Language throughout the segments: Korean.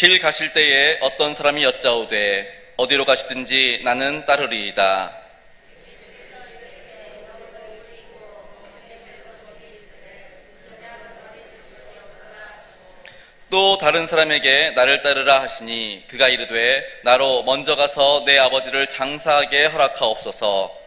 길 가실 때에 어떤 사람이 여짜오되 어디로 가시든지 나는 따르리이다. 또 다른 사람에게 나를 따르라 하시니 그가 이르되 나로 먼저 가서 내 아버지를 장사하게 허락하옵소서.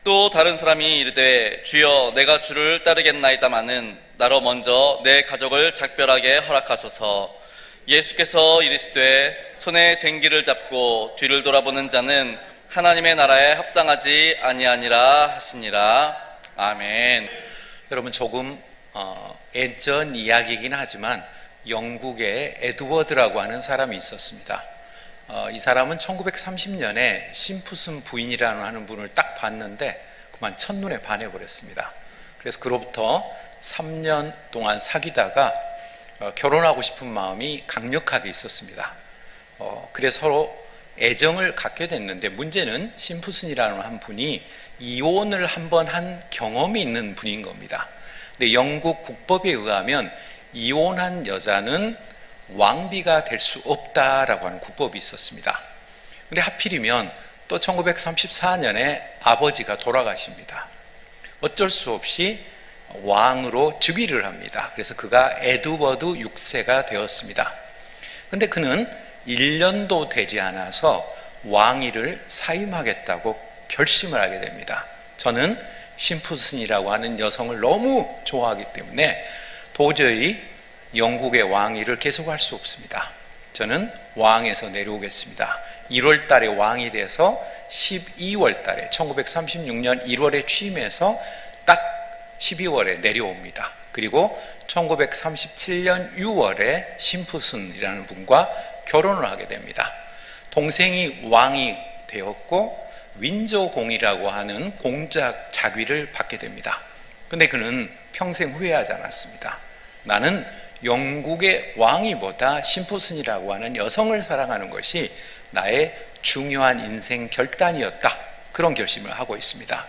또 다른 사람이 이르되 주여 내가 주를 따르겠나이다마는 나로 먼저 내 가족을 작별하게 허락하소서. 예수께서 이르시되 손에 쟁기를 잡고 뒤를 돌아보는 자는 하나님의 나라에 합당하지 아니하니라 하시니라. 아멘. 여러분, 조금 예전 이야기이긴 하지만 영국에 에드워드라고 하는 사람이 있었습니다. 이 사람은 1930년에 심푸슨 부인이라는 하는 분을 딱 봤는데 그만 첫눈에 반해버렸습니다. 그래서 그로부터 3년 동안 사귀다가 결혼하고 싶은 마음이 강력하게 있었습니다. 그래서 서로 애정을 갖게 됐는데, 문제는 심푸슨이라는 한 분이 이혼을 한번 한 경험이 있는 분인 겁니다. 근데 영국 국법에 의하면 이혼한 여자는 왕비가 될 수 없다라고 하는 국법이 있었습니다. 근데 하필이면 또 1934년에 아버지가 돌아가십니다. 어쩔 수 없이 왕으로 즉위를 합니다. 그래서 그가 에드워드 6세가 되었습니다. 근데 그는 1년도 되지 않아서 왕위를 사임하겠다고 결심을 하게 됩니다. 저는 심푸슨이라고 하는 여성을 너무 좋아하기 때문에 도저히 영국의 왕위를 계속할 수 없습니다. 저는 왕에서 내려오겠습니다. 1월 달에 왕이 돼서 12월 달에 1936년 1월에 취임해서 딱 12월에 내려옵니다. 그리고 1937년 6월에 심푸슨이라는 분과 결혼을 하게 됩니다. 동생이 왕이 되었고 윈저공이라고 하는 공작 자귀를 받게 됩니다. 근데 그는 평생 후회하지 않았습니다. 나는 영국의 왕위보다 심푸슨이라고 하는 여성을 사랑하는 것이 나의 중요한 인생 결단이었다. 그런 결심을 하고 있습니다.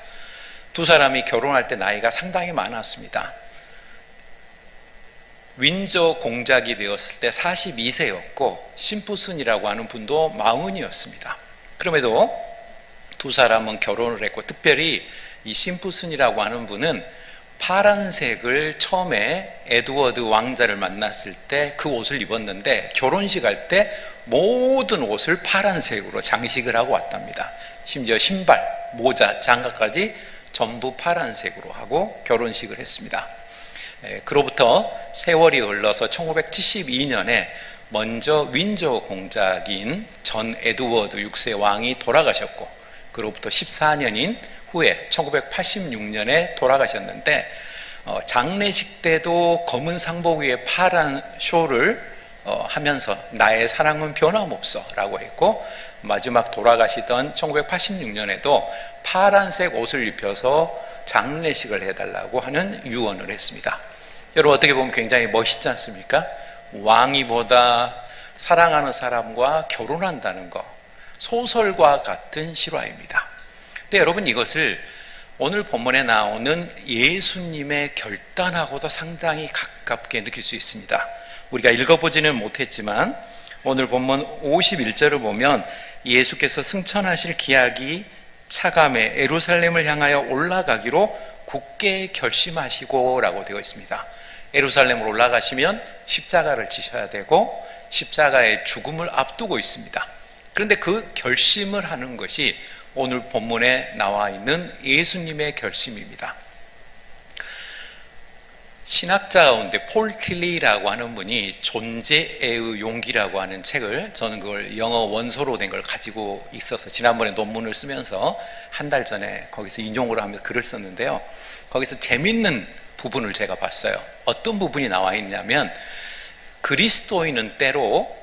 두 사람이 결혼할 때 나이가 상당히 많았습니다. 윈저 공작이 되었을 때 42세였고 심푸슨이라고 하는 분도 40이었습니다. 그럼에도 두 사람은 결혼을 했고, 특별히 이 심푸슨이라고 하는 분은 파란색을 처음에 에드워드 왕자를 만났을 때 그 옷을 입었는데 결혼식 할 때 모든 옷을 파란색으로 장식을 하고 왔답니다. 심지어 신발, 모자, 장갑까지 전부 파란색으로 하고 결혼식을 했습니다. 그로부터 세월이 흘러서 1972년에 먼저 윈저 공작인 전 에드워드 6세 왕이 돌아가셨고, 그로부터 14년인 후에 1986년에 돌아가셨는데, 장례식 때도 검은 상복 위에 파란 쇼를 하면서 나의 사랑은 변함없어 라고 했고, 마지막 돌아가시던 1986년에도 파란색 옷을 입혀서 장례식을 해달라고 하는 유언을 했습니다. 여러분, 어떻게 보면 굉장히 멋있지 않습니까? 왕위보다 사랑하는 사람과 결혼한다는 것, 소설과 같은 실화입니다. 근데 여러분, 이것을 오늘 본문에 나오는 예수님의 결단하고도 상당히 가깝게 느낄 수 있습니다. 우리가 읽어보지는 못했지만 오늘 본문 51절을 보면 예수께서 승천하실 기약이 차감해 예루살렘을 향하여 올라가기로 굳게 결심하시고 라고 되어 있습니다. 예루살렘으로 올라가시면 십자가를 지셔야 되고 십자가의 죽음을 앞두고 있습니다. 그런데 그 결심을 하는 것이 오늘 본문에 나와 있는 예수님의 결심입니다. 신학자 가운데 폴 틸리라고 하는 분이 존재의 용기라고 하는 책을, 저는 그걸 영어 원서로 된 걸 가지고 있어서 지난번에 논문을 쓰면서 한 달 전에 거기서 인용을 하면서 글을 썼는데요. 거기서 재밌는 부분을 제가 봤어요. 어떤 부분이 나와 있냐면, 그리스도인은 때로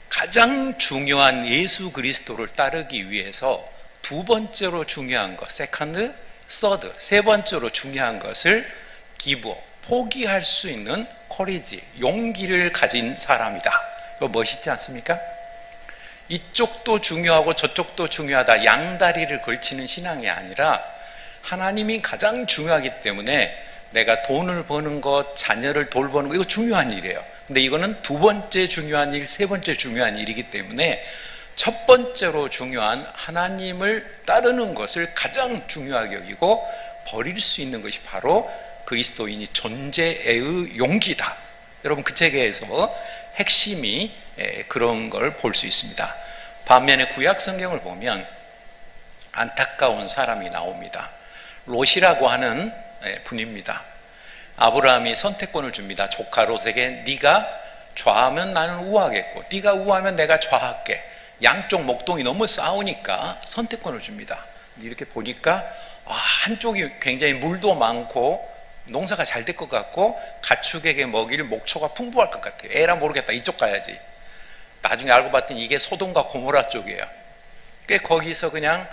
가장 중요한 예수 그리스도를 따르기 위해서 두 번째로 중요한 것, 세컨드, 서드, 세 번째로 중요한 것을 기브업, 포기할 수 있는 커리지, 용기를 가진 사람이다. 이거 멋있지 않습니까? 이쪽도 중요하고 저쪽도 중요하다, 양다리를 걸치는 신앙이 아니라 하나님이 가장 중요하기 때문에 내가 돈을 버는 것, 자녀를 돌보는 것, 이거 중요한 일이에요. 근데 이거는 두 번째 중요한 일, 세 번째 중요한 일이기 때문에 첫 번째로 중요한 하나님을 따르는 것을 가장 중요하게 여기고 버릴 수 있는 것이 바로 그리스도인이 존재의 용기다. 여러분, 그 책에서 핵심이 그런 걸 볼 수 있습니다. 반면에 구약 성경을 보면 안타까운 사람이 나옵니다. 롯이라고 하는 분입니다. 아브라함이 선택권을 줍니다. 조카 롯에게 네가 좌하면 나는 우하겠고 네가 우하면 내가 좌할게. 양쪽 목동이 너무 싸우니까 선택권을 줍니다. 이렇게 보니까 한쪽이 굉장히 물도 많고 농사가 잘 될 것 같고 가축에게 먹일 목초가 풍부할 것 같아요. 에라 모르겠다, 이쪽 가야지. 나중에 알고 봤더니 이게 소돔과 고모라 쪽이에요. 거기서 그냥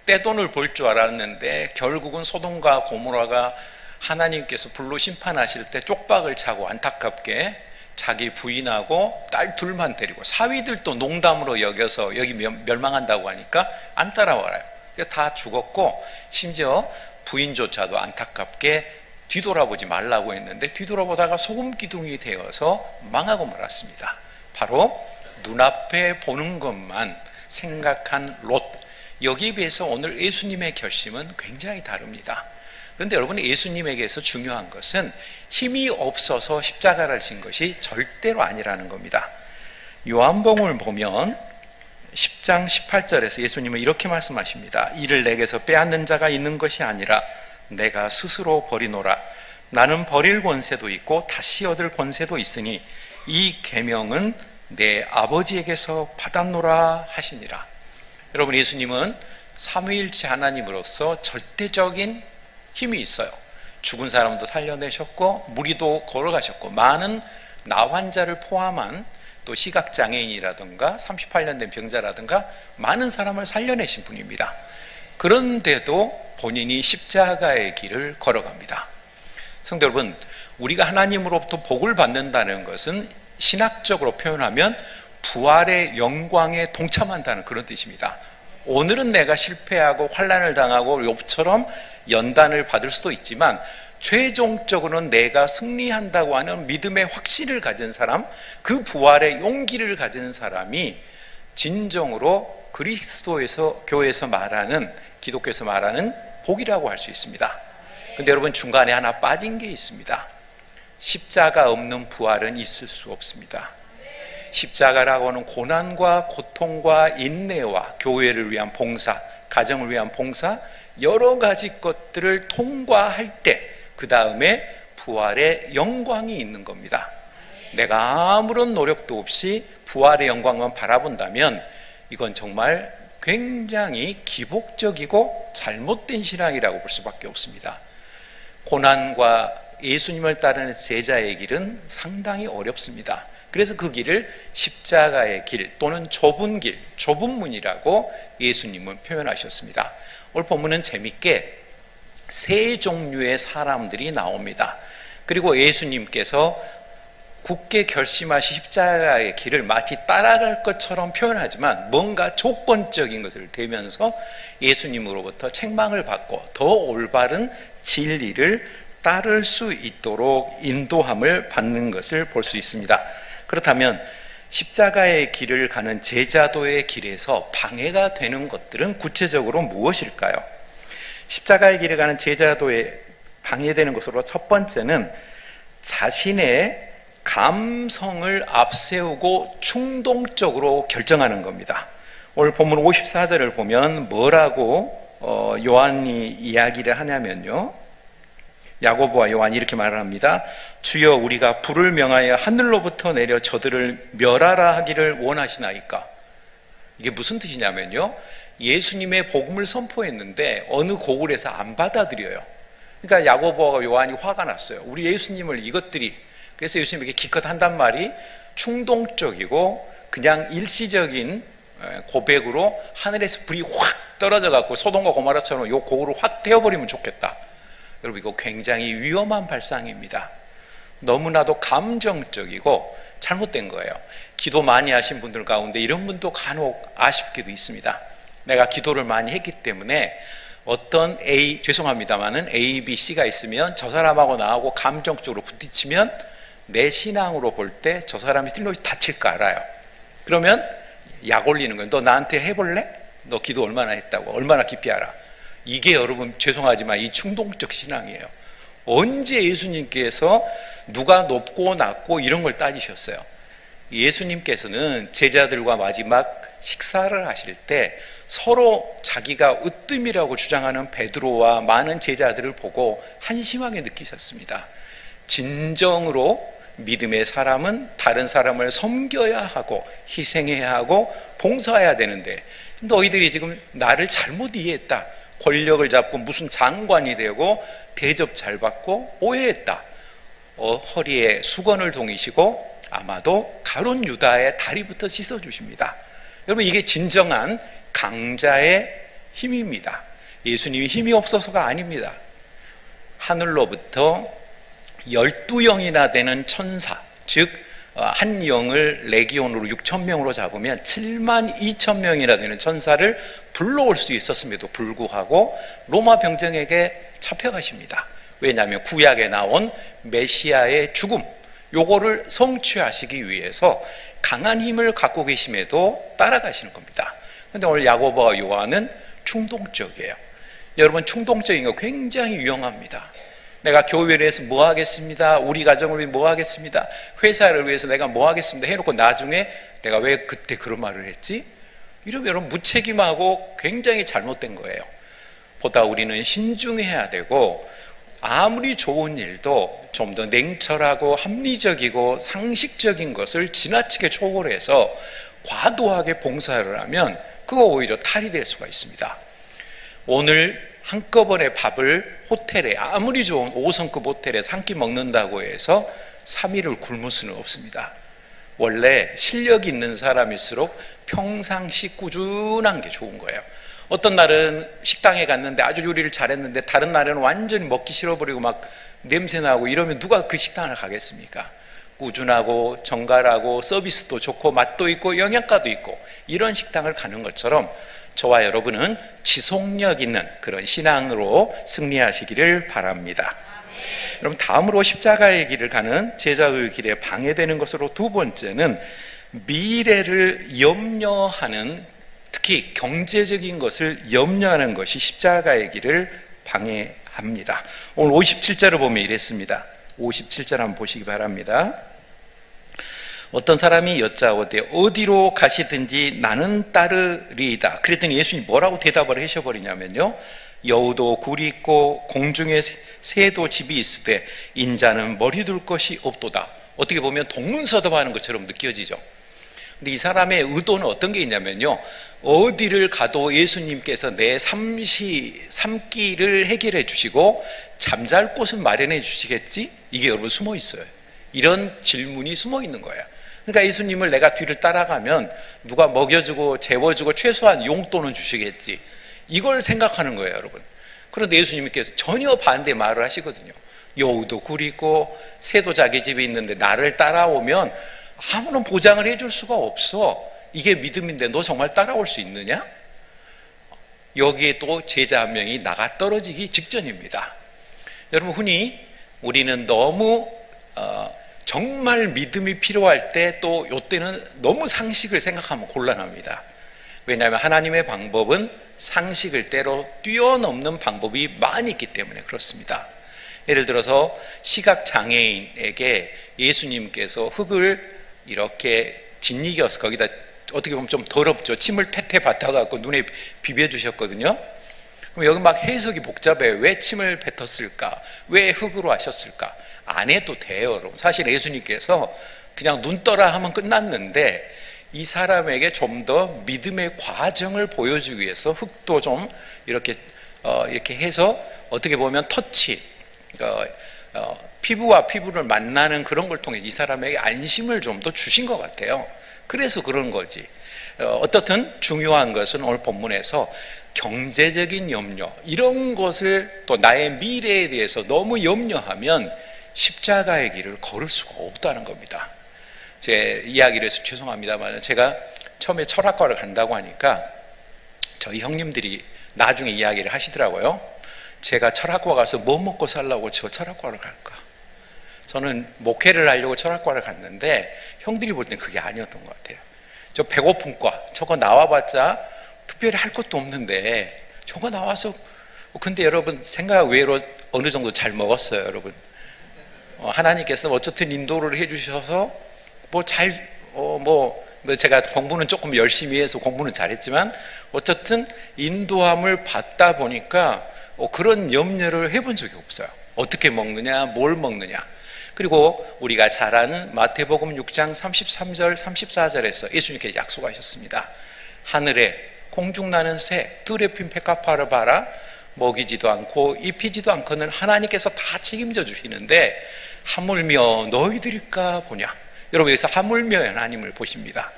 떼돈을 벌 줄 알았는데 결국은 소돔과 고모라가 하나님께서 불로 심판하실 때 쪽박을 차고 안타깝게 자기 부인하고 딸 둘만 데리고, 사위들도 농담으로 여겨서 여기 멸망한다고 하니까 안 따라와요. 다 죽었고 심지어 부인조차도 안타깝게 뒤돌아보지 말라고 했는데 뒤돌아보다가 소금 기둥이 되어서 망하고 말았습니다. 바로 눈앞에 보는 것만 생각한 롯. 여기에 비해서 오늘 예수님의 결심은 굉장히 다릅니다. 그런데 여러분, 예수님에게서 중요한 것은 힘이 없어서 십자가를 진 것이 절대로 아니라는 겁니다. 요한복음을 보면 10장 18절에서 예수님은 이렇게 말씀하십니다. 이를 내게서 빼앗는 자가 있는 것이 아니라 내가 스스로 버리노라. 나는 버릴 권세도 있고 다시 얻을 권세도 있으니 이 계명은 내 아버지에게서 받았노라 하시니라. 여러분, 예수님은 삼위일체 하나님으로서 절대적인 힘이 있어요. 죽은 사람도 살려내셨고 무리도 걸어가셨고 많은 나 환자를 포함한 또 시각장애인이라든가 38년 된 병자라든가 많은 사람을 살려내신 분입니다. 그런데도 본인이 십자가의 길을 걸어갑니다. 성도 여러분, 우리가 하나님으로부터 복을 받는다는 것은 신학적으로 표현하면 부활의 영광에 동참한다는 그런 뜻입니다. 오늘은 내가 실패하고 환난을 당하고 욥처럼 연단을 받을 수도 있지만 최종적으로는 내가 승리한다고 하는 믿음의 확신을 가진 사람, 그 부활의 용기를 가진 사람이 진정으로 그리스도에서, 교회에서 말하는, 기독교에서 말하는 복이라고 할 수 있습니다. 근데 여러분, 중간에 하나 빠진 게 있습니다. 십자가 없는 부활은 있을 수 없습니다. 십자가라고 하는 고난과 고통과 인내와 교회를 위한 봉사, 가정을 위한 봉사, 여러 가지 것들을 통과할 때 그 다음에 부활의 영광이 있는 겁니다. 내가 아무런 노력도 없이 부활의 영광만 바라본다면 이건 정말 굉장히 기복적이고 잘못된 신앙이라고 볼 수밖에 없습니다. 고난과 예수님을 따르는 제자의 길은 상당히 어렵습니다. 그래서 그 길을 십자가의 길 또는 좁은 길, 좁은 문이라고 예수님은 표현하셨습니다. 오늘 본문은 재밌게 세 종류의 사람들이 나옵니다. 그리고 예수님께서 굳게 결심하신 십자가의 길을 마치 따라갈 것처럼 표현하지만 뭔가 조건적인 것을 대면서 예수님으로부터 책망을 받고 더 올바른 진리를 따를 수 있도록 인도함을 받는 것을 볼 수 있습니다. 그렇다면 십자가의 길을 가는 제자도의 길에서 방해가 되는 것들은 구체적으로 무엇일까요? 십자가의 길을 가는 제자도에 방해되는 것으로 첫 번째는 자신의 감성을 앞세우고 충동적으로 결정하는 겁니다. 오늘 본문 54절을 보면 뭐라고 요한이 이야기를 하냐면요, 야고보와 요한이 이렇게 말을 합니다. 주여, 우리가 불을 명하여 하늘로부터 내려 저들을 멸하라 하기를 원하시나이까? 이게 무슨 뜻이냐면요, 예수님의 복음을 선포했는데 어느 고을에서 안 받아들여요. 그러니까 야고보와 요한이 화가 났어요. 우리 예수님을 이것들이, 그래서 예수님에게 기껏 한단 말이 충동적이고 그냥 일시적인 고백으로 하늘에서 불이 확 떨어져 갖고 소돔과 고모라처럼 이 고을을 확 태워버리면 좋겠다. 여러분, 이거 굉장히 위험한 발상입니다. 너무나도 감정적이고 잘못된 거예요. 기도 많이 하신 분들 가운데 이런 분도 간혹 아쉽게도 있습니다. 내가 기도를 많이 했기 때문에 어떤 죄송합니다만은 A, B, C가 있으면 저 사람하고 나하고 감정적으로 부딪히면 내 신앙으로 볼 때 저 사람이 틀림없이 다칠 거 알아요. 그러면 약 올리는 거예요. 너 나한테 해볼래? 너 기도 얼마나 했다고? 얼마나 깊이 알아? 이게 여러분 죄송하지만 이 충동적 신앙이에요. 언제 예수님께서 누가 높고 낮고 이런 걸 따지셨어요? 예수님께서는 제자들과 마지막 식사를 하실 때 서로 자기가 으뜸이라고 주장하는 베드로와 많은 제자들을 보고 한심하게 느끼셨습니다. 진정으로 믿음의 사람은 다른 사람을 섬겨야 하고 희생해야 하고 봉사해야 되는데 너희들이 지금 나를 잘못 이해했다. 권력을 잡고 무슨 장관이 되고 대접 잘 받고 오해했다. 허리에 수건을 동이시고 아마도 가룟 유다의 다리부터 씻어주십니다. 여러분 이게 진정한 강자의 힘입니다. 예수님이 힘이 없어서가 아닙니다. 하늘로부터 12영이나 되는 천사, 즉 한 영을 레기온으로 6,000명으로 잡으면 72,000명이나 되는 천사를 불러올 수 있었음에도 불구하고 로마 병정에게 잡혀가십니다. 왜냐하면 구약에 나온 메시아의 죽음, 요거를 성취하시기 위해서 강한 힘을 갖고 계심에도 따라가시는 겁니다. 그런데 오늘 야고보와 요한은 충동적이에요. 여러분 충동적인 거 굉장히 유용합니다. 내가 교회를 위해서 뭐 하겠습니다. 우리 가정을 위해 뭐 하겠습니다. 회사를 위해서 내가 뭐 하겠습니다. 해놓고 나중에 내가 왜 그때 그런 말을 했지? 이러면 여러분 무책임하고 굉장히 잘못된 거예요. 보다 우리는 신중해야 되고 아무리 좋은 일도 좀 더 냉철하고 합리적이고 상식적인 것을 지나치게 초월해서 과도하게 봉사를 하면 그거 오히려 탈이 될 수가 있습니다. 오늘 한꺼번에 밥을 호텔에 아무리 좋은 5성급 호텔에서 한 끼 먹는다고 해서 3일을 굶을 수는 없습니다. 원래 실력이 있는 사람일수록 평상시 꾸준한 게 좋은 거예요. 어떤 날은 식당에 갔는데 아주 요리를 잘했는데 다른 날에는 완전히 먹기 싫어버리고 막 냄새나고 이러면 누가 그 식당을 가겠습니까? 꾸준하고 정갈하고 서비스도 좋고 맛도 있고 영양가도 있고 이런 식당을 가는 것처럼 저와 여러분은 지속력 있는 그런 신앙으로 승리하시기를 바랍니다. 여러분 다음으로 십자가의 길을 가는 제자의 길에 방해되는 것으로 두 번째는 미래를 염려하는, 특히 경제적인 것을 염려하는 것이 십자가의 길을 방해합니다. 오늘 57절을 보면 이랬습니다. 57절 한번 보시기 바랍니다. 어떤 사람이 여짜오되 어디로 가시든지 나는 따르리이다. 그랬더니 예수님이 뭐라고 대답을 하셔버리냐면요, 여우도 굴이 있고 공중에 새도 집이 있으되 인자는 머리 둘 것이 없도다. 어떻게 보면 동문서답하는 것처럼 느껴지죠. 근데 이 사람의 의도는 어떤 게 있냐면요, 어디를 가도 예수님께서 내 삶기를 해결해 주시고 잠잘 곳은 마련해 주시겠지? 이게 여러분 숨어 있어요. 이런 질문이 숨어 있는 거예요. 그러니까 예수님을 내가 뒤를 따라가면 누가 먹여주고 재워주고 최소한 용돈은 주시겠지, 이걸 생각하는 거예요, 여러분. 그런데 예수님께서 전혀 반대 말을 하시거든요. 여우도 굴이 있고 새도 자기 집에 있는데 나를 따라오면 아무런 보장을 해줄 수가 없어. 이게 믿음인데 너 정말 따라올 수 있느냐? 여기에 또 제자 한 명이 나가 떨어지기 직전입니다. 여러분, 흔히 우리는 너무 정말 믿음이 필요할 때 또 이때는 너무 상식을 생각하면 곤란합니다. 왜냐하면 하나님의 방법은 상식을 때로 뛰어넘는 방법이 많이 있기 때문에 그렇습니다. 예를 들어서 시각장애인에게 예수님께서 흙을 이렇게 짓이겨서 거기다 어떻게 보면 좀 더럽죠. 침을 퇴퇴 뱉어갖고 눈에 비벼주셨거든요. 그럼 여기 막 해석이 복잡해요. 왜 침을 뱉었을까? 왜 흙으로 하셨을까? 안 해도 돼요, 여러분. 사실 예수님께서 그냥 눈 떠라 하면 끝났는데 이 사람에게 좀 더 믿음의 과정을 보여주기 위해서 흙도 좀 이렇게 해서 어떻게 보면 터치, 피부와 피부를 만나는 그런 걸 통해 이 사람에게 안심을 좀 더 주신 것 같아요. 그래서 그런 거지. 어떻든 중요한 것은 오늘 본문에서 경제적인 염려, 이런 것을 또 나의 미래에 대해서 너무 염려하면 십자가의 길을 걸을 수가 없다는 겁니다. 제 이야기를 해서 죄송합니다만 제가 처음에 철학과를 간다고 하니까 저희 형님들이 나중에 이야기를 하시더라고요. 제가 철학과 가서 뭐 먹고 살라고 저 철학과를 갈까? 저는 목회를 하려고 철학과를 갔는데 형들이 볼 땐 그게 아니었던 것 같아요. 저 배고픔과 저거 나와봤자 특별히 할 것도 없는데 저거 나와서, 근데 여러분 생각 외로 어느 정도 잘 먹었어요. 여러분 하나님께서 어쨌든 인도를 해주셔서 제가 공부는 조금 열심히 해서 공부는 잘했지만 어쨌든 인도함을 받다 보니까 그런 염려를 해본 적이 없어요. 어떻게 먹느냐, 뭘 먹느냐. 그리고 우리가 잘 아는 마태복음 6장 33절 34절에서 예수님께서 약속하셨습니다. 하늘에 공중나는 새, 뜰에 핀 백합화를 봐라. 먹이지도 않고 입히지도 않고는 하나님께서 다 책임져 주시는데 하물며 너희들일까 보냐. 여러분 여기서 하물며 하나님을 보십니다.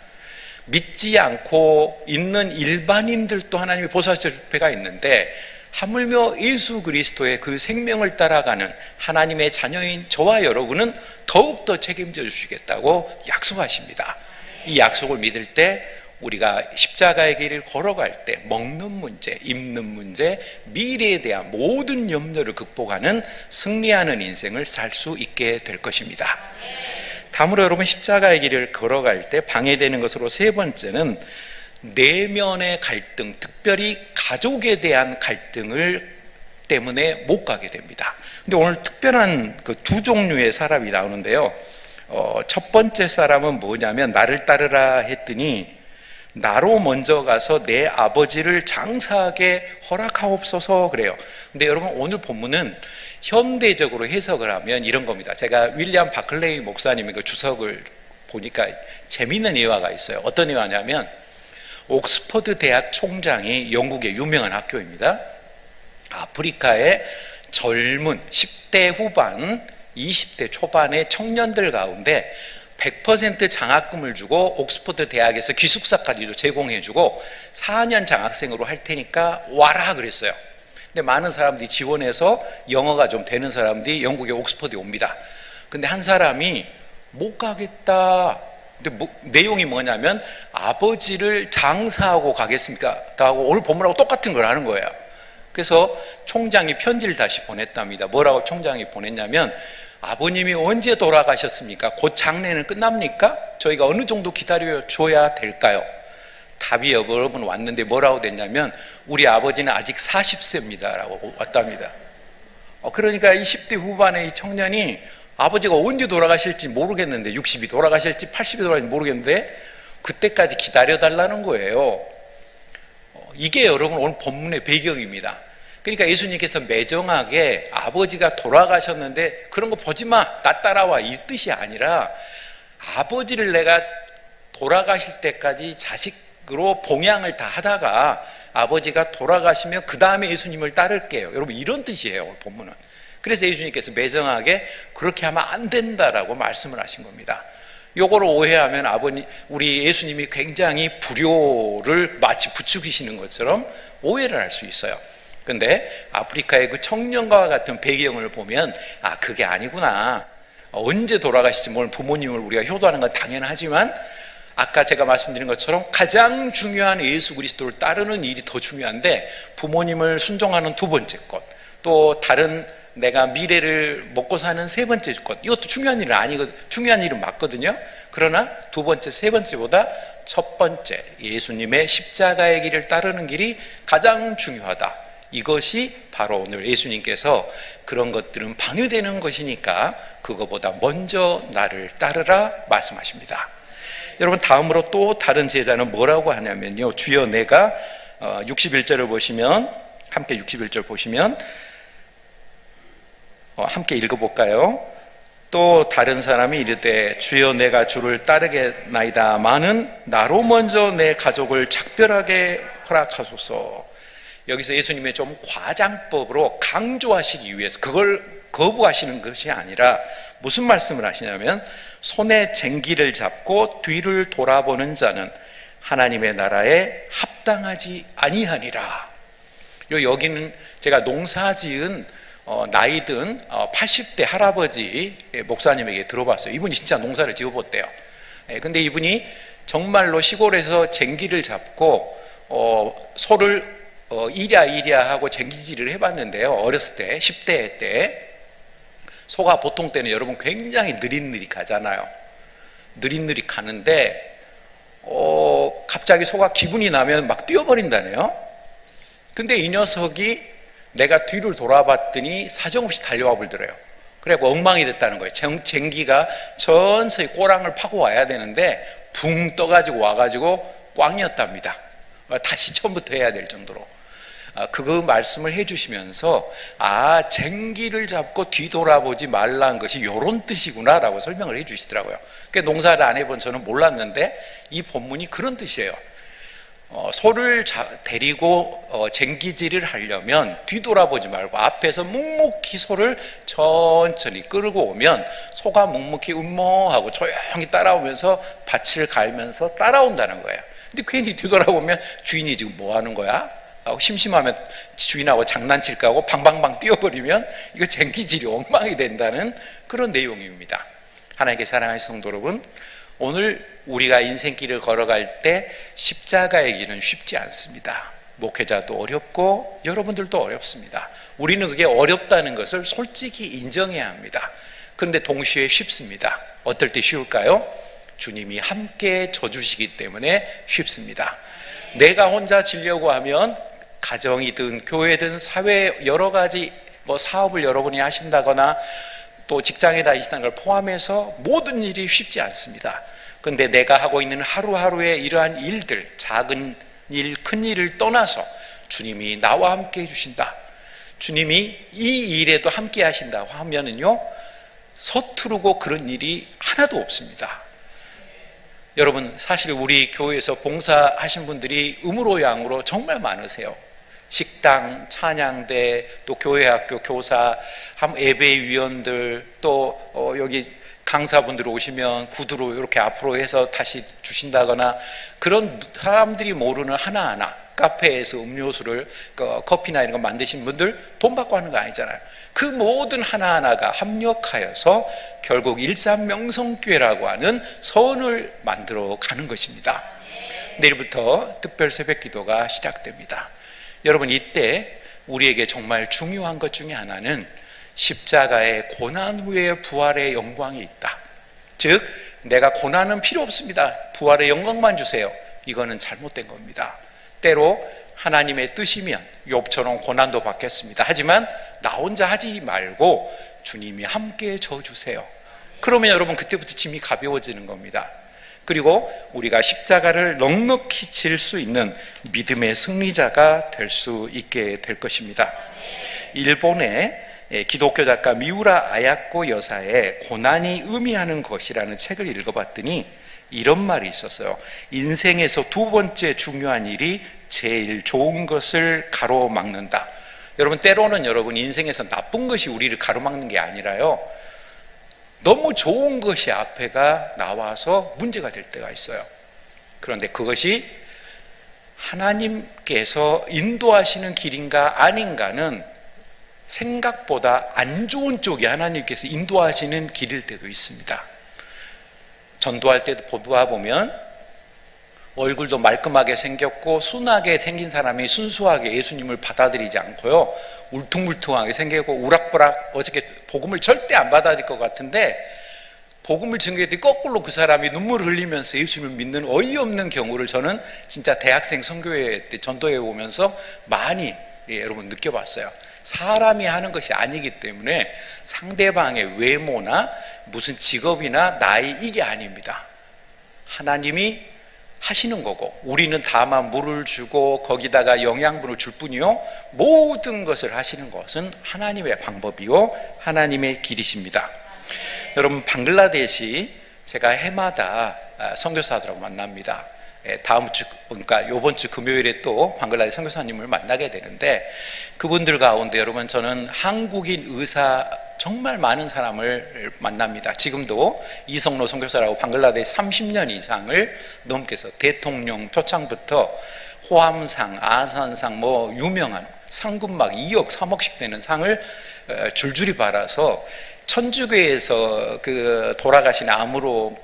믿지 않고 있는 일반인들도 하나님이 보살펴 줄 배가 있는데 하물며 예수 그리스도의 그 생명을 따라가는 하나님의 자녀인 저와 여러분은 더욱더 책임져 주시겠다고 약속하십니다. 이 약속을 믿을 때 우리가 십자가의 길을 걸어갈 때 먹는 문제, 입는 문제, 미래에 대한 모든 염려를 극복하는 승리하는 인생을 살 수 있게 될 것입니다. 다음으로 여러분 십자가의 길을 걸어갈 때 방해되는 것으로 세 번째는 내면의 갈등, 특별히 가족에 대한 갈등을 때문에 못 가게 됩니다. 근데 오늘 특별한 그 두 종류의 사람이 나오는데요. 첫 번째 사람은 뭐냐면 나를 따르라 했더니 나로 먼저 가서 내 아버지를 장사하게 허락하옵소서 그래요. 근데 여러분 오늘 본문은 현대적으로 해석을 하면 이런 겁니다. 제가 윌리엄 바클레이 목사님의 그 주석을 보니까 재미있는 예화가 있어요. 어떤 예화냐면 옥스퍼드 대학 총장이 영국의 유명한 학교입니다. 아프리카의 젊은 10대 후반, 20대 초반의 청년들 가운데 100% 장학금을 주고 옥스퍼드 대학에서 기숙사까지도 제공해주고 4년 장학생으로 할 테니까 와라 그랬어요. 근데 많은 사람들이 지원해서 영어가 좀 되는 사람들이 영국의 옥스퍼드에 옵니다. 근데 한 사람이 못 가겠다. 근데 내용이 뭐냐면 아버지를 장사하고 가겠습니까? 하고 오늘 본문하고 똑같은 걸 하는 거예요. 그래서 총장이 편지를 다시 보냈답니다. 뭐라고 총장이 보냈냐면 아버님이 언제 돌아가셨습니까? 곧 장례는 끝납니까? 저희가 어느 정도 기다려줘야 될까요? 답이 여러분 왔는데 뭐라고 됐냐면 우리 아버지는 아직 40세입니다 라고 왔답니다. 그러니까 이 10대 후반의 이 청년이 아버지가 언제 돌아가실지 모르겠는데 60이 돌아가실지 80이 돌아가실지 모르겠는데 그때까지 기다려달라는 거예요. 이게 여러분 오늘 본문의 배경입니다. 그러니까 예수님께서 매정하게 아버지가 돌아가셨는데 그런 거 보지 마, 나 따라와 이 뜻이 아니라 아버지를 내가 돌아가실 때까지 자식으로 봉양을 다 하다가 아버지가 돌아가시면 그 다음에 예수님을 따를게요. 여러분 이런 뜻이에요 오늘 본문은. 그래서 예수님께서 매정하게 그렇게 하면 안 된다라고 말씀을 하신 겁니다. 요거를 오해하면 우리 예수님이 굉장히 불효를 마치 부추기시는 것처럼 오해를 할 수 있어요. 근데 아프리카의 그 청년과 같은 배경을 보면 그게 아니구나. 언제 돌아가실지 모르는 부모님을 우리가 효도하는 건 당연하지만 아까 제가 말씀드린 것처럼 가장 중요한 예수 그리스도를 따르는 일이 더 중요한데 부모님을 순종하는 두 번째 것, 또 다른 내가 미래를 먹고 사는 세 번째 것, 이것도 중요한 일은 아니거든. 중요한 일은 맞거든요. 그러나 두 번째, 세 번째보다 첫 번째 예수님의 십자가의 길을 따르는 길이 가장 중요하다. 이것이 바로 오늘 예수님께서 그런 것들은 방해되는 것이니까 그거보다 먼저 나를 따르라 말씀하십니다. 여러분 다음으로 또 다른 제자는 뭐라고 하냐면요, 주여 내가 61절을 보시면 함께 61절 보시면 함께 읽어볼까요? 또 다른 사람이 이르되 주여 내가 주를 따르겠나이다마는 나로 먼저 내 가족을 작별하게 허락하소서. 여기서 예수님의 좀 과장법으로 강조하시기 위해서 그걸 거부하시는 것이 아니라 무슨 말씀을 하시냐면 손에 쟁기를 잡고 뒤를 돌아보는 하나님의 나라에 합당하지 아니하니라. 여기는 제가 농사지은 나이 든 80대 할아버지 목사님에게 들어봤어요. 이분이 진짜 농사를 지어봤대요. 근데 이분이 정말로 시골에서 쟁기를 잡고 소를 이랴이랴 하고 쟁기질을 해봤는데요. 어렸을 때 10대 때 소가 보통 때는 여러분 굉장히 느릿느릿 가잖아요. 느릿느릿 가는데 갑자기 소가 기분이 나면 막 뛰어버린다네요. 근데 이 녀석이 내가 뒤를 돌아봤더니 사정없이 달려와 버리더래요. 그래서 엉망이 됐다는 거예요. 쟁기가 천천히 꼬랑을 파고 와야 되는데 붕 떠가지고 와가지고 꽝이었답니다. 다시 처음부터 해야 될 정도로. 그 말씀을 해주시면서 쟁기를 잡고 뒤돌아보지 말라는 것이 이런 뜻이구나 라고 설명을 해주시더라고요. 농사를 안 해본 저는 몰랐는데 이 본문이 그런 뜻이에요. 소를 데리고 쟁기질을 하려면 뒤돌아보지 말고 앞에서 묵묵히 소를 천천히 끌고 오면 소가 묵묵히 음모하고 조용히 따라오면서 밭을 갈면서 따라온다는 거예요. 근데 괜히 뒤돌아보면 주인이 지금 뭐 하는 거야? 심심하면 주인하고 장난칠까 하고 방방방 뛰어버리면 이거 쟁기질이 엉망이 된다는 그런 내용입니다. 하나님께 사랑하는 성도 여러분, 오늘 우리가 인생길을 걸어갈 때 십자가의 길은 쉽지 않습니다. 목회자도 어렵고 여러분들도 어렵습니다. 우리는 그게 어렵다는 것을 솔직히 인정해야 합니다. 그런데 동시에 쉽습니다. 어떨 때 쉬울까요? 주님이 함께 져주시기 때문에 쉽습니다. 내가 혼자 지려고 하면 가정이든 교회든 사회 여러 가지 사업을 여러분이 하신다거나 또 직장에 다니시는 걸 포함해서 모든 일이 쉽지 않습니다. 그런데 내가 하고 있는 하루하루의 이러한 일들, 작은 일, 큰 일을 떠나서 주님이 나와 함께 해주신다, 주님이 이 일에도 함께 하신다고 하면은요, 서투르고 그런 일이 하나도 없습니다. 여러분, 사실 우리 교회에서 봉사하신 분들이 음으로 양으로 정말 많으세요. 식당, 찬양대, 또 교회학교 교사, 예배위원들, 또 여기 강사분들 오시면 구두로 이렇게 앞으로 해서 다시 주신다거나, 그런 사람들이 모르는 하나하나, 카페에서 음료수를 커피나 이런 거 만드신 분들 돈 받고 하는 거 아니잖아요. 그 모든 하나하나가 합력하여서 결국 일산명성교회라고 하는 선을 만들어 가는 것입니다. 내일부터 특별 새벽기도가 시작됩니다. 여러분, 이때 우리에게 정말 중요한 것 중에 하나는 십자가의 고난 후에 부활의 영광이 있다. 즉, 내가 고난은 필요 없습니다, 부활의 영광만 주세요, 이거는 잘못된 겁니다. 때로 하나님의 뜻이면 욥처럼 고난도 받겠습니다. 하지만 나 혼자 하지 말고 주님이 함께 져주세요. 그러면 여러분, 그때부터 짐이 가벼워지는 겁니다. 그리고 우리가 십자가를 넉넉히 질 수 있는 믿음의 승리자가 될 수 있게 될 것입니다. 일본의 기독교 작가 미우라 아야코 여사의 고난이 의미하는 것이라는 책을 읽어봤더니 이런 말이 있었어요. 인생에서 두 번째 중요한 일이 제일 좋은 것을 가로막는다. 여러분, 때로는 여러분 인생에서 나쁜 것이 우리를 가로막는 게 아니라요, 너무 좋은 것이 앞에가 나와서 문제가 될 때가 있어요. 그런데 그것이 하나님께서 인도하시는 길인가 아닌가는 생각보다 안 좋은 쪽에 하나님께서 인도하시는 길일 때도 있습니다. 전도할 때도 보면 얼굴도 말끔하게 생겼고 순하게 생긴 사람이 순수하게 예수님을 받아들이지 않고요, 울퉁불퉁하게 생기고 우락부락 어저께 복음을 절대 안 받아들일 것 같은데 복음을 증거했더니 거꾸로 그 사람이 눈물을 흘리면서 예수님을 믿는 어이없는 경우를 저는 진짜 대학생 선교회 때 전도회 오면서 많이 여러분 느껴봤어요. 사람이 하는 것이 아니기 때문에 상대방의 외모나 무슨 직업이나 나이, 이게 아닙니다. 하나님이 하시는 거고, 우리는 다만 물을 주고 거기다가 영양분을 줄 뿐이요, 모든 것을 하시는 것은 하나님의 방법이요 하나님의 길이십니다. 여러분, 방글라데시 제가 해마다 선교사들하고 만납니다. 다음 주, 그러니까 이번 주 금요일에 또 방글라데시 선교사님을 만나게 되는데, 그분들 가운데 여러분, 저는 한국인 의사 정말 많은 사람을 만납니다. 지금도 이성로 선교사라고 방글라데시 30년 이상을 넘게서 대통령 표창부터 호암상, 아산상, 유명한 상금 막 2억, 3억씩 되는 상을 줄줄이 받아서 천주교에서 돌아가신 암으로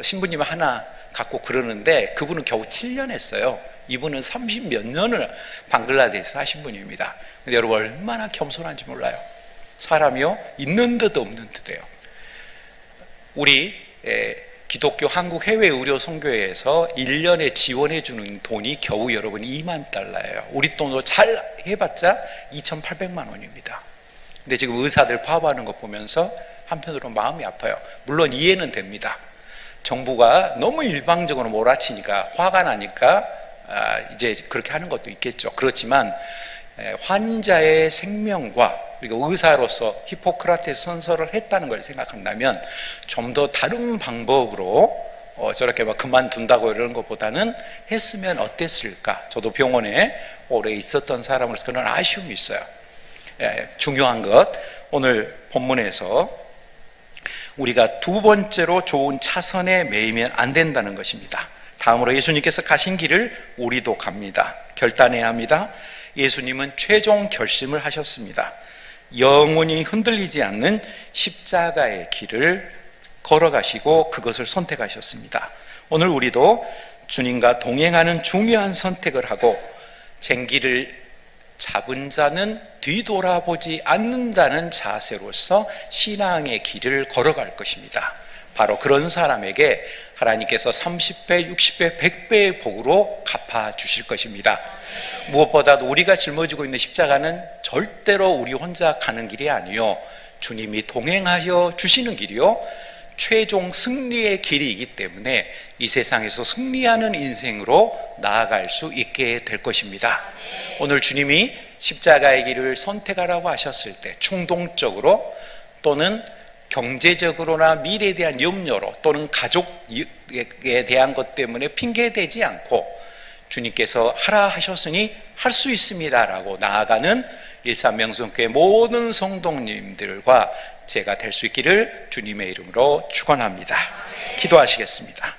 신부님 하나 갖고 그러는데, 그분은 겨우 7년 했어요. 이분은 30몇 년을 방글라데시에서 하신 분입니다. 근데 여러분 얼마나 겸손한지 몰라요. 사람이요, 있는 듯 없는 듯해요. 우리 기독교 한국 해외 의료 선교회에서 1년에 지원해 주는 돈이 겨우 여러분 2만 달러예요. 우리 돈으로 잘 해봤자 2,800만 원입니다. 근데 지금 의사들 파업하는 거 보면서 한편으로 마음이 아파요. 물론 이해는 됩니다. 정부가 너무 일방적으로 몰아치니까 화가 나니까 이제 그렇게 하는 것도 있겠죠. 그렇지만 환자의 생명과 그리고 의사로서 히포크라테스 선서를 했다는 걸 생각한다면 좀 더 다른 방법으로 저렇게 막 그만둔다고 이러는 것보다는 했으면 어땠을까. 저도 병원에 오래 있었던 사람으로서 그런 아쉬움이 있어요. 중요한 것, 오늘 본문에서 우리가 두 번째로 좋은 차선에 매이면 안 된다는 것입니다. 다음으로 예수님께서 가신 길을 우리도 갑니다. 결단해야 합니다. 예수님은 최종 결심을 하셨습니다. 영원히 흔들리지 않는 십자가의 길을 걸어가시고 그것을 선택하셨습니다. 오늘 우리도 주님과 동행하는 중요한 선택을 하고 쟁기를 잡은 자는 뒤돌아보지 않는다는 자세로서 신앙의 길을 걸어갈 것입니다. 바로 그런 사람에게 하나님께서 30배, 60배, 100배의 복으로 갚아주실 것입니다. 무엇보다도 우리가 짊어지고 있는 십자가는 절대로 우리 혼자 가는 길이 아니요, 주님이 동행하여 주시는 길이요, 최종 승리의 길이기 때문에 이 세상에서 승리하는 인생으로 나아갈 수 있게 될 것입니다. 오늘 주님이 십자가의 길을 선택하라고 하셨을 때 충동적으로 또는 경제적으로나 미래에 대한 염려로 또는 가족에 대한 것 때문에 핑계대지 않고 주님께서 하라 하셨으니 할 수 있습니다 라고 나아가는 일산명성교회 모든 성도님들과 제가 될 수 있기를 주님의 이름으로 축원합니다. 기도하시겠습니다.